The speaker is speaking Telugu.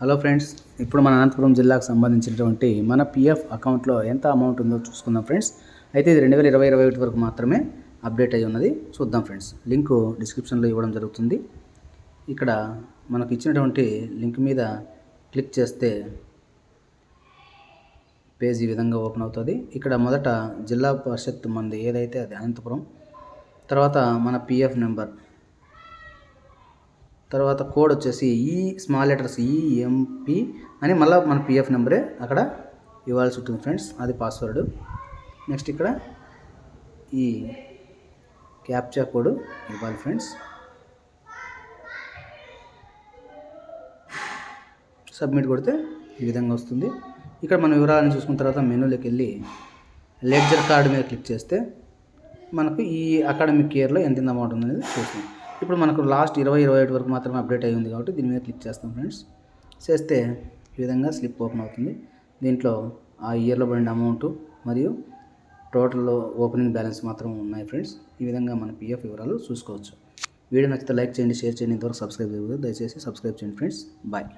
హలో ఫ్రెండ్స్, ఇప్పుడు మన అనంతపురం జిల్లాకు సంబంధించినటువంటి మన పిఎఫ్ అకౌంట్లో ఎంత అమౌంట్ ఉందో చూసుకుందాం ఫ్రెండ్స్. అయితే ఇది 2020-21 వరకు మాత్రమే అప్డేట్ అయి ఉన్నది. చూద్దాం ఫ్రెండ్స్. లింకు డిస్క్రిప్షన్లో ఇవ్వడం జరుగుతుంది. ఇక్కడ మనకు ఇచ్చినటువంటి లింక్ మీద క్లిక్ చేస్తే పేజ్ ఈ విధంగా ఓపెన్ అవుతుంది. ఇక్కడ మొదట జిల్లా పరిషత్ మంది ఏదైతే అది అనంతపురం, తర్వాత మన పిఎఫ్ నెంబర్, తర్వాత కోడ్ వచ్చేసి స్మాల్ లెటర్స్ ఈఎంపి అని మళ్ళీ మన పిఎఫ్ నెంబరే అక్కడ ఇవ్వాల్సి ఉంటుంది ఫ్రెండ్స్. అది పాస్వర్డ్. నెక్స్ట్ ఇక్కడ ఈ క్యాప్చా కోడ్ ఇవ్వాలి ఫ్రెండ్స్. సబ్మిట్ కొడితే ఈ విధంగా వస్తుంది. ఇక్కడ మన వివరాలను చూసుకున్న తర్వాత మెనూలోకి వెళ్ళి లెడ్జర్ కార్డు మీద క్లిక్ చేస్తే మనకు ఈ అకాడమిక్ ఇయర్లో ఎంత అమౌంట్ ఉందనేది చూస్తాం. ఇప్పుడు మనకు లాస్ట్ 2021 వరకు మాత్రమే అప్డేట్ అయ్యి ఉంది కాబట్టి దీని మీద క్లిక్ చేస్తాం ఫ్రెండ్స్. చేస్తే ఈ విధంగా స్లిప్ ఓపెన్ అవుతుంది. దీంట్లో ఆ ఇయర్లో పడిన అమౌంట్ మరియు టోటల్ ఓపెనింగ్ బ్యాలెన్స్ మాత్రం ఉన్నాయి ఫ్రెండ్స్. ఈ విధంగా మన పిఎఫ్ వివరాలు చూసుకోవచ్చు. వీడియో నచ్చితే లైక్ చేయండి, షేర్ చేయండి. ఇంతవరకు సబ్స్క్రైబ్ చేయలేదు, దయచేసి సబ్స్క్రైబ్ చేయండి ఫ్రెండ్స్. బాయ్.